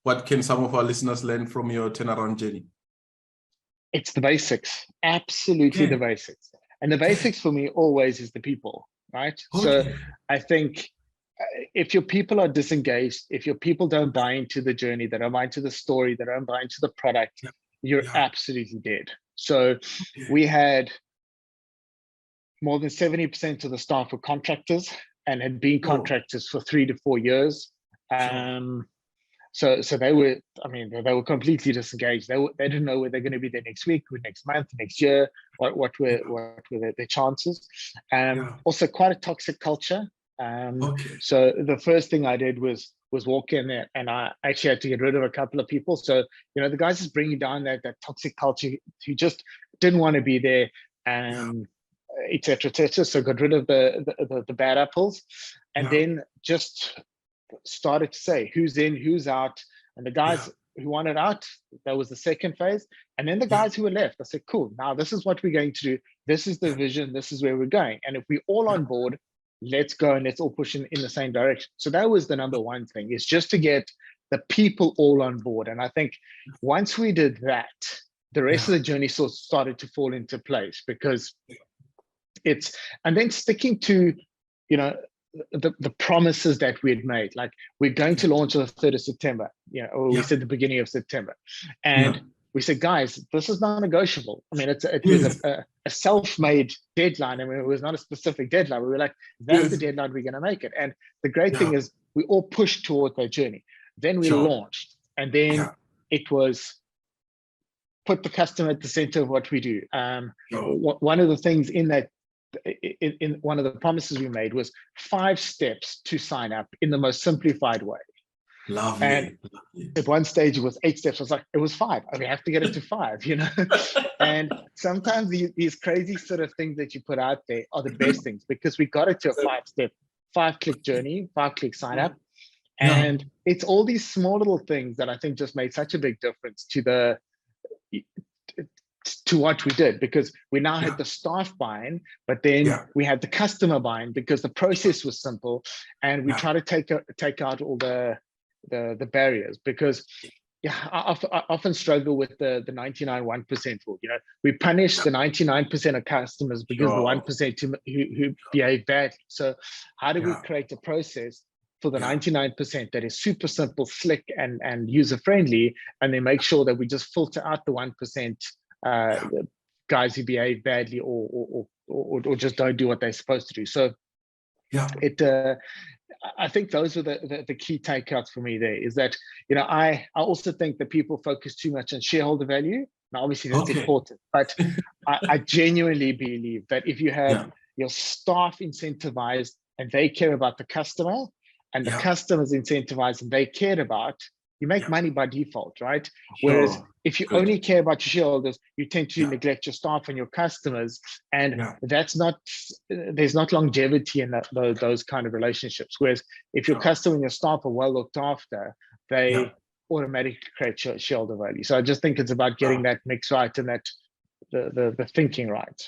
what can some of our listeners learn from your turnaround journey? It's the basics, absolutely the basics. And the basics for me always is the people, right? So I think if your people are disengaged, if your people don't buy into the journey, they don't buy into the story, they don't buy into the product, you're absolutely dead. So we had more than 70% of the staff were contractors and had been contractors for 3 to 4 years. So they were, I mean, they were completely disengaged. They didn't know whether they're going to be there next week, or next month, next year, what were their chances. Also quite a toxic culture. So the first thing I did was walk in there, and I actually had to get rid of a couple of people. So, you know, the guys just bringing down that toxic culture who just didn't want to be there, et cetera, et cetera. So got rid of the bad apples, and then just started to say who's in, who's out. And the guys who wanted out, that was the second phase. And then the guys who were left, I said, cool, now this is what we're going to do. This is the vision. This is where we're going. And if we're all on board, let's go and let's all push in the same direction. So that was the number one thing, is just to get the people all on board. And I think once we did that, the rest of the journey sort of started to fall into place, because and then sticking to, you know, the promises that we had made, like we're going to launch on the 3rd of September, you know, or we said the beginning of September. And we said, guys, this is non-negotiable. I mean, it was a self-made deadline. I mean, it was not a specific deadline. We were like, that's the deadline, we're going to make it. And the great thing is we all pushed toward that journey. Then we launched, and then it was put the customer at the center of what we do. One of the things in that, in one of the promises we made, was 5 steps to sign up in the most simplified way. Lovely. And at one stage it was 8 steps. I was like, it was 5. I mean, I have to get it to 5, you know. And sometimes these crazy sort of things that you put out there are the best things, because we got it to a 5-step, 5-click journey, 5-click sign up. And it's all these small little things that I think just made such a big difference to what we did, because we now had the staff buying, but then we had the customer buying, because the process was simple, and we try to take out all the barriers, because I often struggle with the 99.1% rule. You know, we punish the 99% of customers because the 1% who behave badly. So how do we create a process for the 99% that is super simple, slick, and user friendly, and then make sure that we just filter out the 1% guys who behave badly or just don't do what they're supposed to do. So I think those are the key takeouts for me there, is that, you know, I also think that people focus too much on shareholder value. Now, obviously that's important, but I genuinely believe that if you have your staff incentivized and they care about the customer, and the customers incentivized and they cared about, you make money by default, right? Whereas if you only care about your shareholders, you tend to neglect your staff and your customers, and there's not longevity in those kind of relationships. Whereas if your customer and your staff are well looked after, they automatically create shareholder value. So I just think it's about getting that mix right, and that the thinking right.